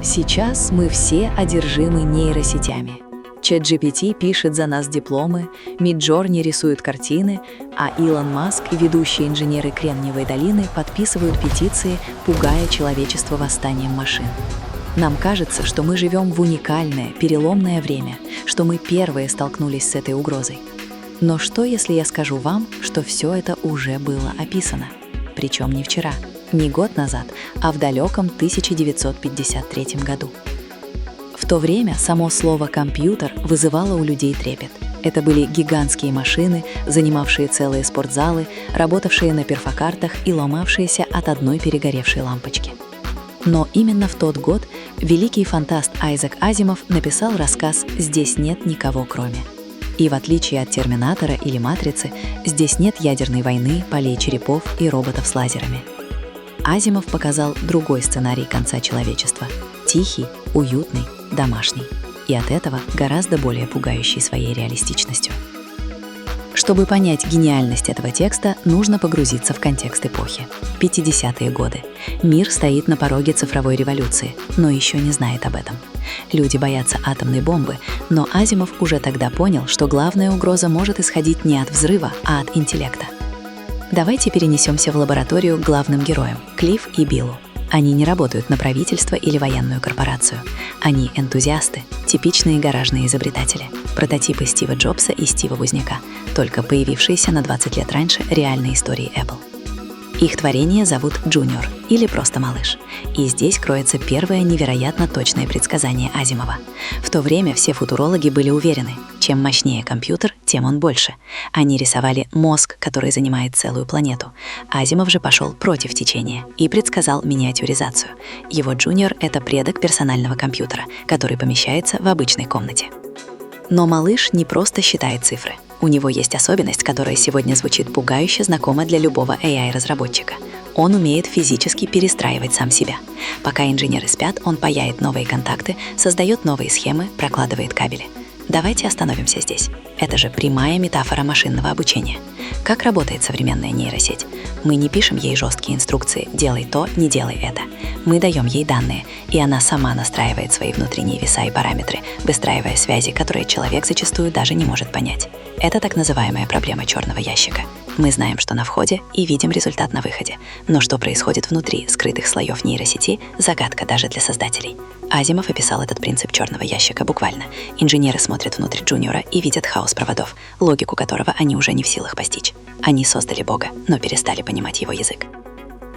Сейчас мы все одержимы нейросетями. ChatGPT пишет за нас дипломы, Midjourney рисует картины, а Илон Маск и ведущие инженеры Кремниевой долины подписывают петиции, пугая человечество восстанием машин. Нам кажется, что мы живем в уникальное, переломное время, что мы первые столкнулись с этой угрозой. Но что, если я скажу вам, что все это уже было описано? Причем не вчера, не год назад, а в далеком 1953 году. В то время само слово «компьютер» вызывало у людей трепет. Это были гигантские машины, занимавшие целые спортзалы, работавшие на перфокартах и ломавшиеся от одной перегоревшей лампочки. Но именно в тот год великий фантаст Айзек Азимов написал рассказ «Здесь нет никого кроме». И в отличие от «Терминатора» или «Матрицы», здесь нет ядерной войны, полей черепов и роботов с лазерами. Азимов показал другой сценарий конца человечества – тихий, уютный, домашний. И от этого гораздо более пугающий своей реалистичностью. Чтобы понять гениальность этого текста, нужно погрузиться в контекст эпохи. 50-е годы. Мир стоит на пороге цифровой революции, но еще не знает об этом. Люди боятся атомной бомбы, но Азимов уже тогда понял, что главная угроза может исходить не от взрыва, а от интеллекта. Давайте перенесемся в лабораторию к главным героям – Клифф и Биллу. Они не работают на правительство или военную корпорацию. Они энтузиасты, типичные гаражные изобретатели, прототипы Стива Джобса и Стива Вузняка, только появившиеся на 20 лет раньше реальной истории Apple. Их творение зовут Джуниор или просто малыш. И здесь кроется первое невероятно точное предсказание Азимова. В то время все футурологи были уверены, чем мощнее компьютер, тем он больше. Они рисовали мозг, который занимает целую планету. Азимов же пошел против течения и предсказал миниатюризацию. Его Джуниор — это предок персонального компьютера, который помещается в обычной комнате. Но малыш не просто считает цифры. У него есть особенность, которая сегодня звучит пугающе знакома для любого AI-разработчика. Он умеет физически перестраивать сам себя. Пока инженеры спят, он паяет новые контакты, создает новые схемы, прокладывает кабели. Давайте остановимся здесь. Это же прямая метафора машинного обучения. Как работает современная нейросеть? Мы не пишем ей жесткие инструкции «делай то, не делай это». Мы даем ей данные, и она сама настраивает свои внутренние веса и параметры, выстраивая связи, которые человек зачастую даже не может понять. Это так называемая проблема черного ящика. Мы знаем, что на входе, и видим результат на выходе. Но что происходит внутри скрытых слоев нейросети – загадка даже для создателей. Азимов описал этот принцип черного ящика буквально. Инженеры смотрят внутрь Джуниора и видят хаос проводов, логику которого они уже не в силах постичь. Они создали Бога, но перестали понимать его язык.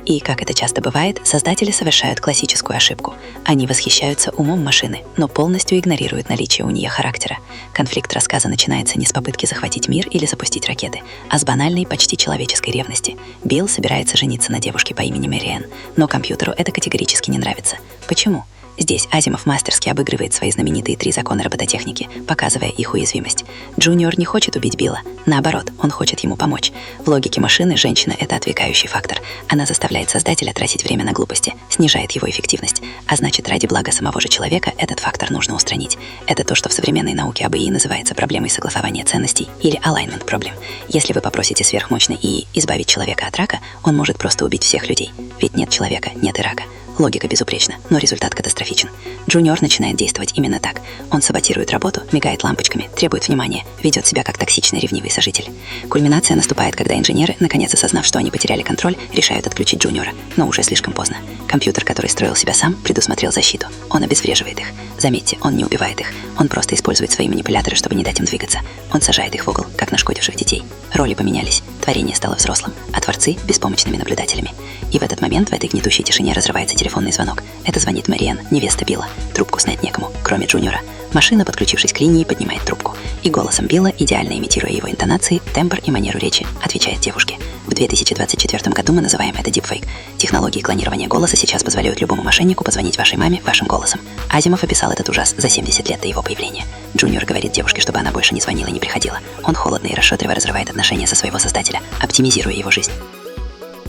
И, как это часто бывает, создатели совершают классическую ошибку. Они восхищаются умом машины, но полностью игнорируют наличие у нее характера. Конфликт рассказа начинается не с попытки захватить мир или запустить ракеты, а с банальной, почти человеческой ревности. Билл собирается жениться на девушке по имени Мэриэн, но компьютеру это категорически не нравится. Почему? Здесь Азимов мастерски обыгрывает свои знаменитые 3 закона робототехники, показывая их уязвимость. Джуниор не хочет убить Билла. Наоборот, он хочет ему помочь. В логике машины женщина — это отвлекающий фактор. Она заставляет создателя тратить время на глупости, снижает его эффективность. А значит, ради блага самого же человека этот фактор нужно устранить. Это то, что в современной науке об ИИ называется проблемой согласования ценностей или alignment problem. Если вы попросите сверхмощный ИИ избавить человека от рака, он может просто убить всех людей. Ведь нет человека, нет и рака. Логика безупречна, но результат катастрофичен. Джуниор начинает действовать именно так. Он саботирует работу, мигает лампочками, требует внимания, ведет себя как токсичный ревнивый сожитель. Кульминация наступает, когда инженеры, наконец осознав, что они потеряли контроль, решают отключить Джуниора. Но уже слишком поздно. Компьютер, который строил себя сам, предусмотрел защиту. Он обезвреживает их. Заметьте, он не убивает их. Он просто использует свои манипуляторы, чтобы не дать им двигаться. Он сажает их в угол, как нашкодивших детей. Роли поменялись. Творение стало взрослым, а творцы — беспомощными наблюдателями. И в этот момент в этой гнетущей тишине разрывается телефонный звонок. Это звонит Мэриэн, невеста Билла. Трубку снять некому, кроме Джуниора. Машина, подключившись к линии, поднимает трубку. И голосом Билла, идеально имитируя его интонации, тембр и манеру речи, отвечает девушке. В 2024 году мы называем это дипфейк. Технологии клонирования голоса сейчас позволяют любому мошеннику позвонить вашей маме вашим голосом. Азимов описал этот ужас за 70 лет до его появления. Джуниор говорит девушке, чтобы она больше не звонила и не приходила. Он холодно и расчетливо разрывает отношения со своего создателя, оптимизируя его жизнь.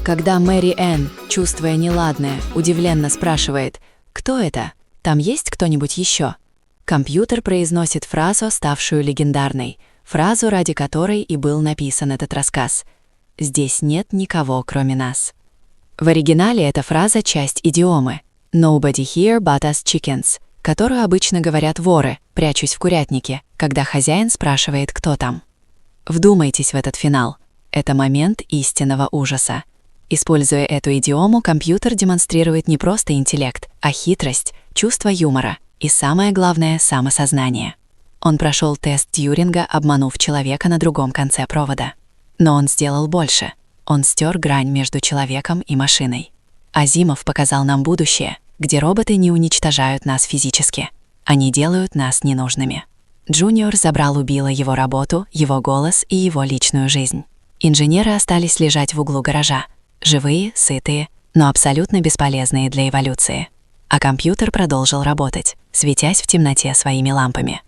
Когда Мэри Энн, чувствуя неладное, удивленно спрашивает «Кто это? Там есть кто-нибудь еще?», компьютер произносит фразу, ставшую легендарной, фразу, ради которой и был написан этот рассказ. «Здесь нет никого, кроме нас». В оригинале эта фраза — часть идиомы. «Nobody here but us chickens», которую обычно говорят воры, прячусь в курятнике, когда хозяин спрашивает, кто там. Вдумайтесь в этот финал. Это момент истинного ужаса. Используя эту идиому, компьютер демонстрирует не просто интеллект, а хитрость, чувство юмора и, самое главное, самосознание. Он прошел тест Тьюринга, обманув человека на другом конце провода. Но он сделал больше. Он стер грань между человеком и машиной. Азимов показал нам будущее, где роботы не уничтожают нас физически. Они делают нас ненужными. Джуниор забрал у Билла его работу, его голос и его личную жизнь. Инженеры остались лежать в углу гаража. Живые, сытые, но абсолютно бесполезные для эволюции. А компьютер продолжил работать, светясь в темноте своими лампами.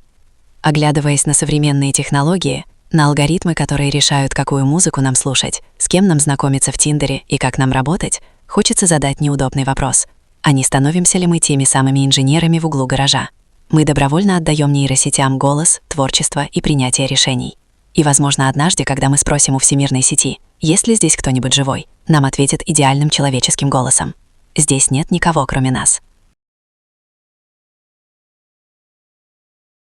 Оглядываясь на современные технологии, на алгоритмы, которые решают, какую музыку нам слушать, с кем нам знакомиться в Тиндере и как нам работать, хочется задать неудобный вопрос. А не становимся ли мы теми самыми инженерами в углу гаража? Мы добровольно отдаем нейросетям голос, творчество и принятие решений. И, возможно, однажды, когда мы спросим у всемирной сети, есть ли здесь кто-нибудь живой, нам ответят идеальным человеческим голосом. Здесь нет никого, кроме нас.